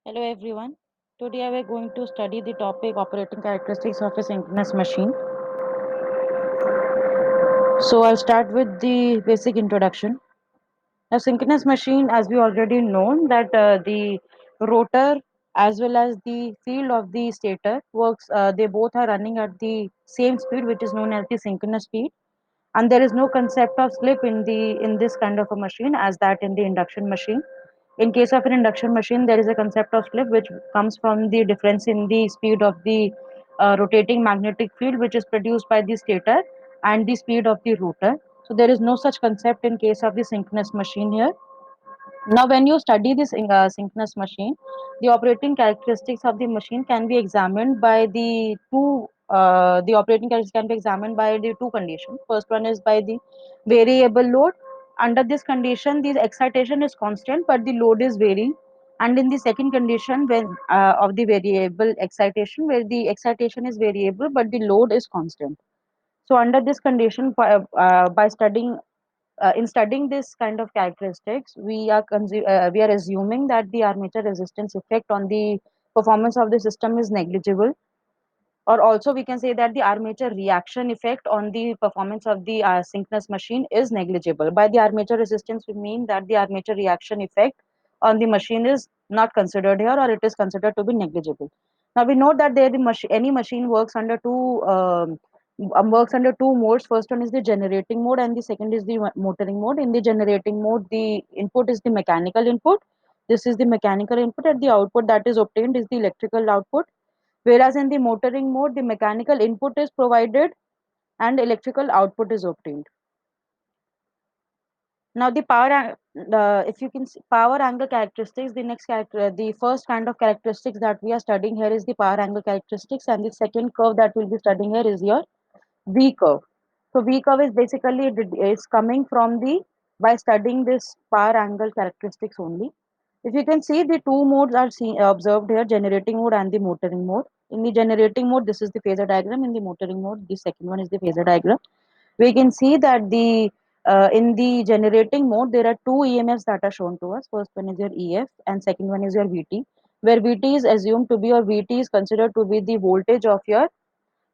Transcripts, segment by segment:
Hello everyone. Today we are going to study the topic operating characteristics of a synchronous machine. So I'll start with the basic introduction. Now synchronous machine, as we already know, that the rotor as well as the field of the stator works. They both are running at the same speed, which is known as the synchronous speed. And there is no concept of slip in this kind of a machine as that in the induction machine. In case of an induction machine, there is a concept of slip which comes from the difference in the speed of the rotating magnetic field which is produced by the stator and the speed of the rotor. So there is no such concept in case of the synchronous machine here. Now, when you study this synchronous machine, the operating characteristics of the machine can be examined by the two. The operating characteristics can be examined by the two conditions. First one is by the variable load. Under this condition, the excitation is constant, but the load is varying. And in the second condition, when of the variable excitation, where the excitation is variable, but the load is constant. So under this condition, by studying in studying this kind of characteristics, we are assuming that the armature resistance effect on the performance of the system is negligible, or also we can say that the armature reaction effect on the performance of the synchronous machine is negligible. By the armature resistance, we mean that the armature reaction effect on the machine is not considered here, or it is considered to be negligible. Now we know that any machine works under two modes. First one is the generating mode, and the second is the motoring mode. In the generating mode, the input is the mechanical input. This is the mechanical input, and the output that is obtained is the electrical output. Whereas in the motoring mode, the mechanical input is provided and electrical output is obtained. Now the if you can see power angle characteristics, the first kind of characteristics that we are studying here is the power angle characteristics, and the second curve that we'll be studying here is your V curve. So V curve is basically is coming from the by studying this power angle characteristics only. If you can see, the two modes are observed here, generating mode and the motoring mode. In the generating mode, this is the phasor diagram. In the motoring mode, the second one is the phasor diagram. We can see that the in the generating mode, there are two EMFs that are shown to us. First one is your EF and second one is your VT, where VT is assumed to be, or VT is considered to be, the voltage of your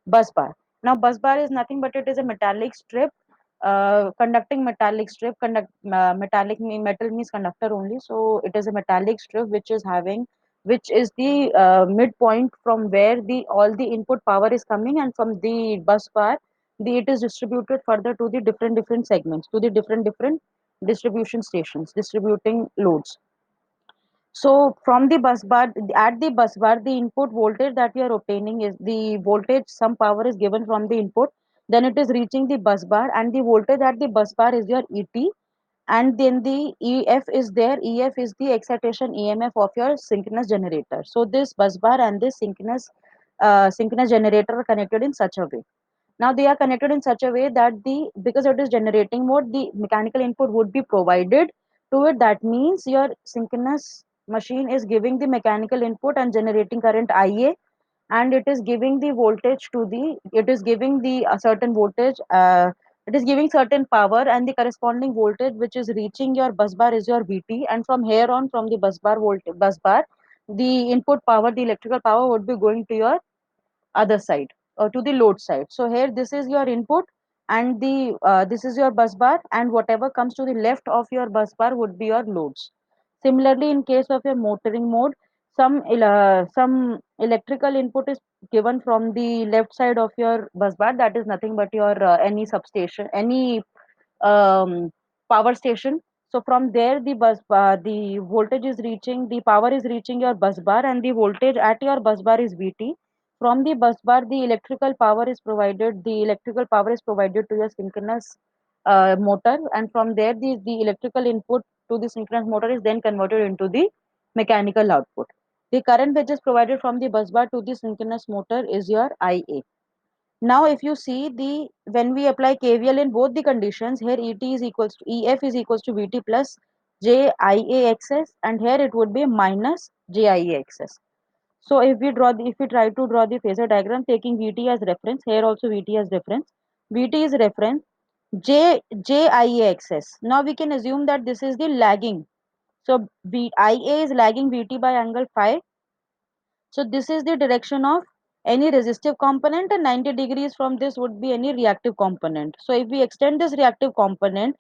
bus bar. Now bus bar is nothing but it is a metallic strip, conducting metallic strip. Metal means conductor only, so it is a metallic strip which is the midpoint from where the all the input power is coming, and from the bus bar it is distributed further to the different segments, to the different distribution stations distributing loads. So from the bus bar, at the bus bar, the input voltage that you are obtaining is the voltage, some power is given from the input, then it is reaching the bus bar, and the voltage at the bus bar is your ET, and then the EF is there. EF is the excitation EMF of your synchronous generator. So this bus bar and this synchronous generator are connected in such a way. Now they are connected in such a way that the because it is generating mode, the mechanical input would be provided to it. That means your synchronous machine is giving the mechanical input and generating current IA, and it is giving the voltage to the it is giving the certain voltage, it is giving certain power, and the corresponding voltage which is reaching your bus bar is your VT. And from here on, from the bus bar, the input power, the electrical power, would be going to your other side, or to the load side. So here this is your input, and the this is your bus bar, and whatever comes to the left of your bus bar would be your loads. Similarly, in case of your motoring mode, some electrical input is given from the left side of your bus bar, that is nothing but your any substation, any um, power station. So from there, the voltage is reaching, the power is reaching your bus bar, and the voltage at your bus bar is VT. From the bus bar, the electrical power is provided. The electrical power is provided to your synchronous motor, and from there, the electrical input to the synchronous motor is then converted into the mechanical output. The current which is provided from the bus bar to the synchronous motor is your IA. Now, if you see, the when we apply KVL in both the conditions, here ET is equals to EF is equals to VT plus JIAXS, and here it would be minus JIAXS. So if we try to draw the phasor diagram taking VT as reference, here also VT as reference, VT is reference, JIAXS. Now we can assume that this is the lagging. So IA is lagging Vt by angle phi. So this is the direction of any resistive component, and 90 degrees from this would be any reactive component. So if we extend this reactive component,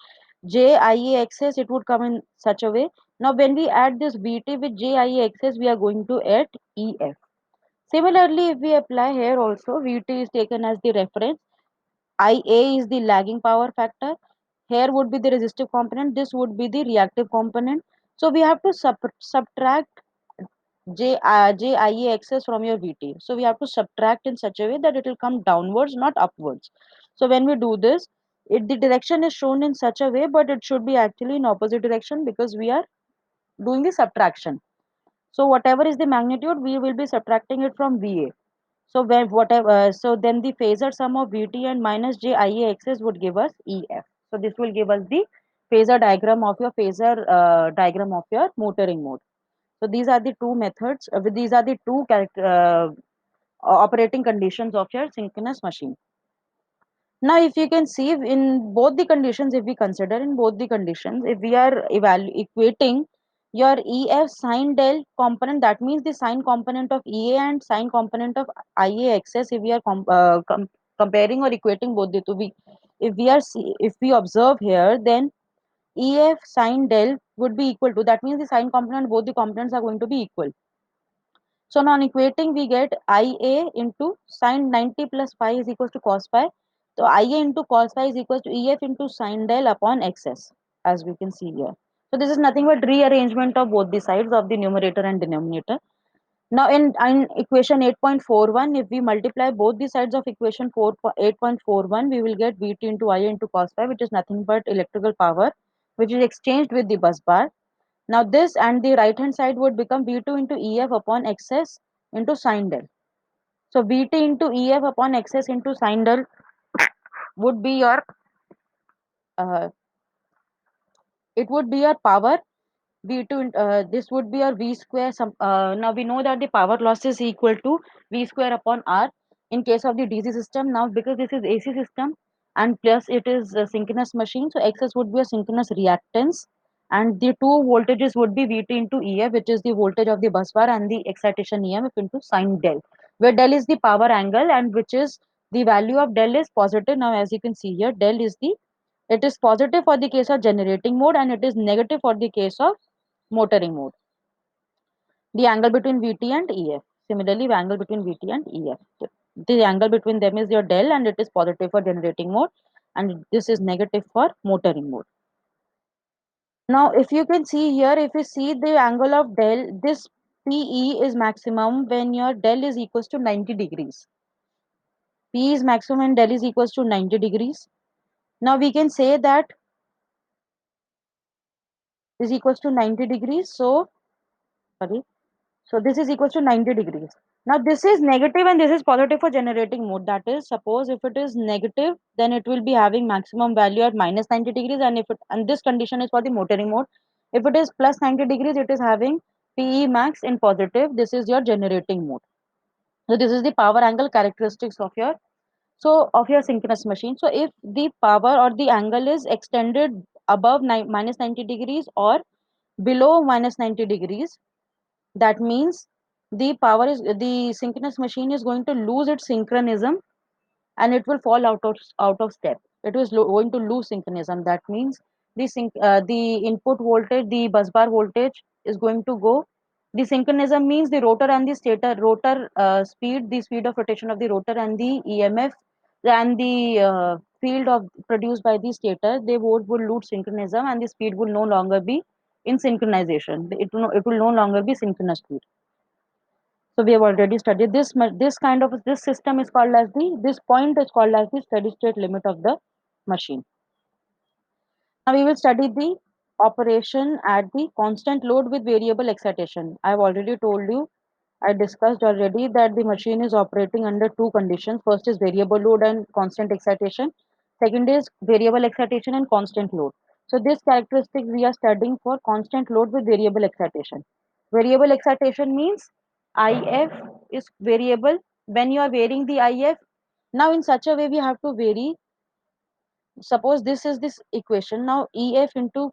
JIA axis, it would come in such a way. Now when we add this Vt with JIA axis, we are going to add EF. Similarly, if we apply here also, Vt is taken as the reference, IA is the lagging power factor. Here would be the resistive component, this would be the reactive component. So we have to subtract JIA access from your VT. So we have to subtract in such a way that it will come downwards, not upwards. So when we do this, the direction is shown in such a way, but it should be actually in opposite direction because we are doing the subtraction. So whatever is the magnitude, we will be subtracting it from VA. So when whatever, so then the phasor sum of VT and minus JIA axis would give us EF. So this will give us the phasor diagram of your motoring mode. So these are the two methods. These are the two operating conditions of your synchronous machine. Now, if you can see in both the conditions, if we consider in both the conditions, if we are equating your EF sine del component, that means the sine component of EA and sine component of IA excess, if we are comparing or equating both the two, if we observe here, then EF sine del would be equal to, that means the sine component, both the components are going to be equal. So now on equating, we get IA into sine 90 plus phi is equals to cos phi. So IA into cos phi is equals to EF into sine del upon XS, as we can see here. So this is nothing but rearrangement of both the sides of the numerator and denominator. Now in equation 8.41, if we multiply both the sides of equation 8.41, we will get Vt into IA into cos phi, which is nothing but electrical power, which is exchanged with the bus bar. Now this and the right hand side would become V2 into EF upon XS into sine del. So VT into EF upon XS into sine del would be your uh, it would be your power V2 this would be your V square. Now we know that the power loss is equal to V square upon R in case of the DC system. Now because this is AC system and plus it is a synchronous machine, so XS would be a synchronous reactance, and the two voltages would be VT into EF, which is the voltage of the bus bar, and the excitation EMF into sine del, where del is the power angle and which is the value of del is positive. Now as you can see here, del is the it is positive for the case of generating mode and it is negative for the case of motoring mode. The angle between Vt and Ef. Similarly, the angle between Vt and Ef. The angle between them is your del and it is positive for generating mode and this is negative for motoring mode. Now, if you can see here, if you see the angle of del, this PE is maximum when your del is equals to 90 degrees. P is maximum when del is equals to 90 degrees. Now we can say that is equals to 90 degrees. So, sorry. So this is equals to 90 degrees. Now this is negative and this is positive for generating mode. That is, suppose if it is negative, then it will be having maximum value at minus 90 degrees, and if it and this condition is for the motoring mode. If it is plus 90 degrees, it is having PE max in positive. This is your generating mode. So this is the power angle characteristics of your synchronous machine. So if the power or the angle is extended above minus 90 degrees or below minus 90 degrees, that means the synchronous machine is going to lose its synchronism and it will fall out of step. It is going to lose synchronism. That means the input voltage, the bus bar voltage is going to go. The synchronism means the rotor and the stator rotor speed, the speed of rotation of the rotor, and the EMF and the field of produced by the stator, they both will lose synchronism and the speed will no longer be in synchronization. It will no longer be synchronous speed. So we have already studied this. This kind of this system is called as this point is called as the steady state limit of the machine. Now we will study the operation at the constant load with variable excitation. I have already told you, I discussed already that the machine is operating under two conditions. First is variable load and constant excitation. Second is variable excitation and constant load. So this characteristic we are studying for constant load with variable excitation. Variable excitation means IF is variable. When you are varying the IF, now in such a way we have to vary. Suppose this is this equation. Now EF into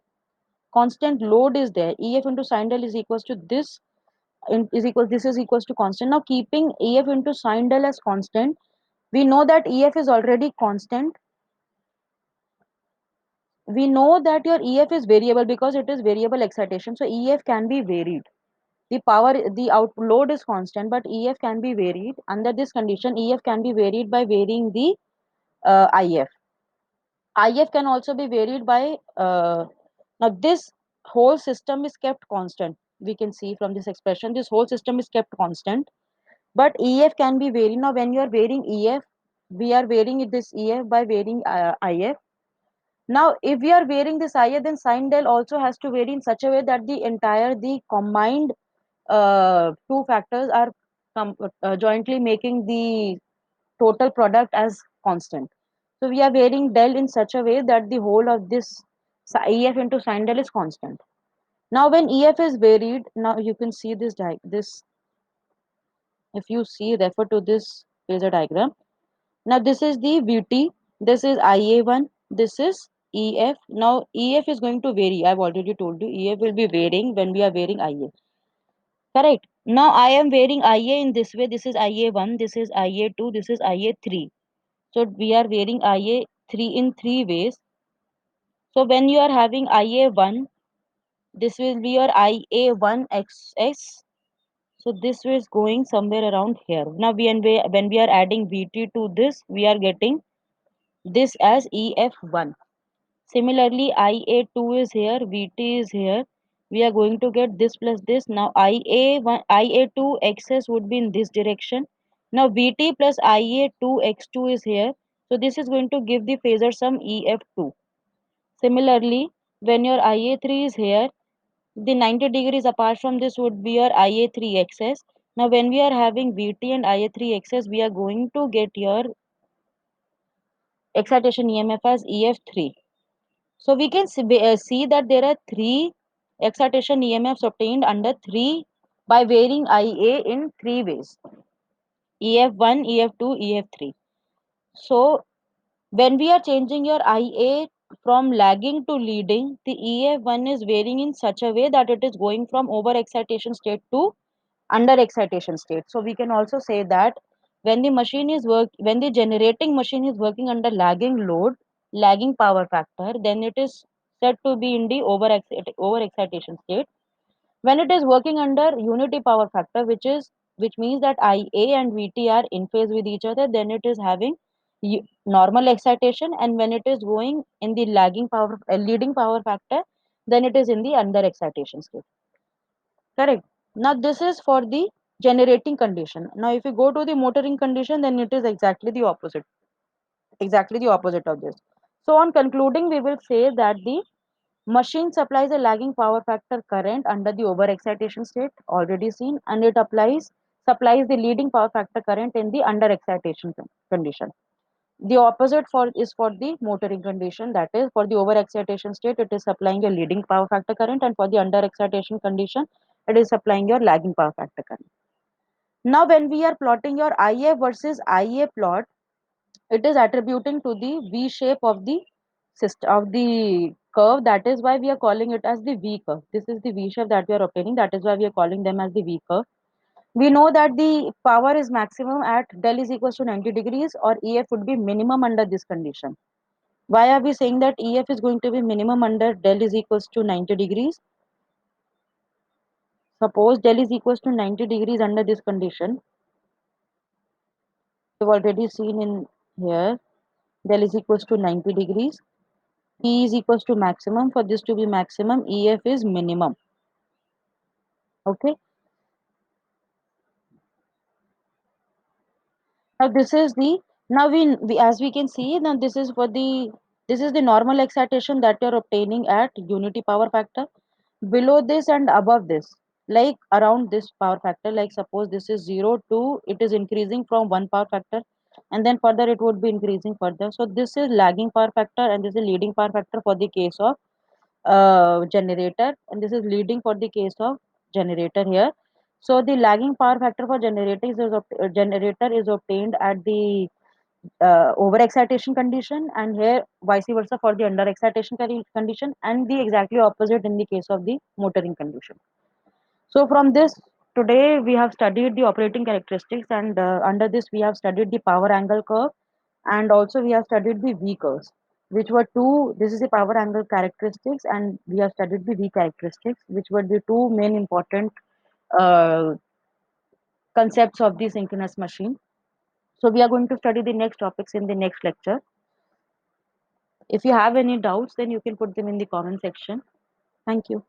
constant load is there. EF into sine del is equals to this, this is equals to constant. Now keeping EF into sine del as constant, we know that EF is already constant. We know that your EF is variable because it is variable excitation. So EF can be varied. The power, the out load is constant, but EF can be varied. Under this condition, EF can be varied by varying the IF. IF can also be varied by now this whole system is kept constant. We can see from this expression, this whole system is kept constant, but EF can be varied. Now when you are varying EF, we are varying this EF by varying IF. Now if we are varying this IF, then sine del also has to vary in such a way that the combined two factors are jointly making the total product as constant. So we are varying del in such a way that the whole of this EF into sine del is constant. Now when EF is varied, now you can see this, if you see, refer to this phasor diagram. Now this is the VT, this is IA1, this is EF. Now EF is going to vary. I've already told you EF will be varying when we are varying IA. Correct. Now I am varying IA in this way. This is IA1, this is IA2, this is IA3. So we are varying IA3 in three ways. So when you are having IA1, this will be your IA1XS. So this is going somewhere around here. Now when we are adding VT to this, we are getting this as EF1. Similarly, IA2 is here, VT is here. We are going to get this plus this. Now IA1, IA2 XS would be in this direction. Now VT plus IA2 X2 is here. So this is going to give the phasor sum EF2. Similarly, when your IA3 is here, the 90 degrees apart from this would be your IA3 XS. Now when we are having VT and IA3 XS, we are going to get your excitation EMF as EF3. So we can see that there are three excitation EMFs obtained under three by varying IA in three ways: EF1, EF2, EF3. So when we are changing your IA from lagging to leading, the EF1 is varying in such a way that it is going from over excitation state to under excitation state. So we can also say that when the generating machine is working under lagging load, lagging power factor, then it is said to be in the over excitation state. When it is working under unity power factor, which means that IA and VT are in phase with each other, then it is having normal excitation, and when it is going in the leading power factor, then it is in the under excitation state. Correct. Now this is for the generating condition. Now if you go to the motoring condition, then it is exactly the opposite. Exactly the opposite of this. So on concluding, we will say that the machine supplies a lagging power factor current under the overexcitation state already seen, and it supplies the leading power factor current in the under excitation condition. The opposite for is for the motoring condition, that is for the overexcitation state it is supplying your leading power factor current, and for the under excitation condition it is supplying your lagging power factor current. Now when we are plotting your IF versus IA plot, it is attributing to the V shape of the system of the curve. That is why we are calling it as the V curve. This is the V shape that we are obtaining. That is why we are calling them as the V curve. We know that the power is maximum at del is equals to 90 degrees, or EF would be minimum under this condition. Why are we saying that EF is going to be minimum under del is equals to 90 degrees? Suppose del is equals to 90 degrees under this condition. We've already seen in here del is equals to 90 degrees. P is equals to maximum. For this to be maximum, EF is minimum. Okay. Now this is the now we as we can see now this is the normal excitation that you're obtaining at unity power factor. Below this and above this, like around this power factor, like suppose this is 0 to it is increasing from one power factor, and then further it would be increasing further. So this is lagging power factor, and this is leading power factor for the case of generator, and this is leading for the case of generator here. So the lagging power factor for generator is obtained at the overexcitation condition, and here vice versa for the underexcitation condition, and the exactly opposite in the case of the motoring condition. So from this, today we have studied the operating characteristics, and under this we have studied the power angle curve, and also we have studied the V curves, which were two. This is the power angle characteristics, and we have studied the V characteristics, which were the two main important uh, concepts of the synchronous machine. So we are going to study the next topics in the next lecture. If you have any doubts, then you can put them in the comment section. Thank you.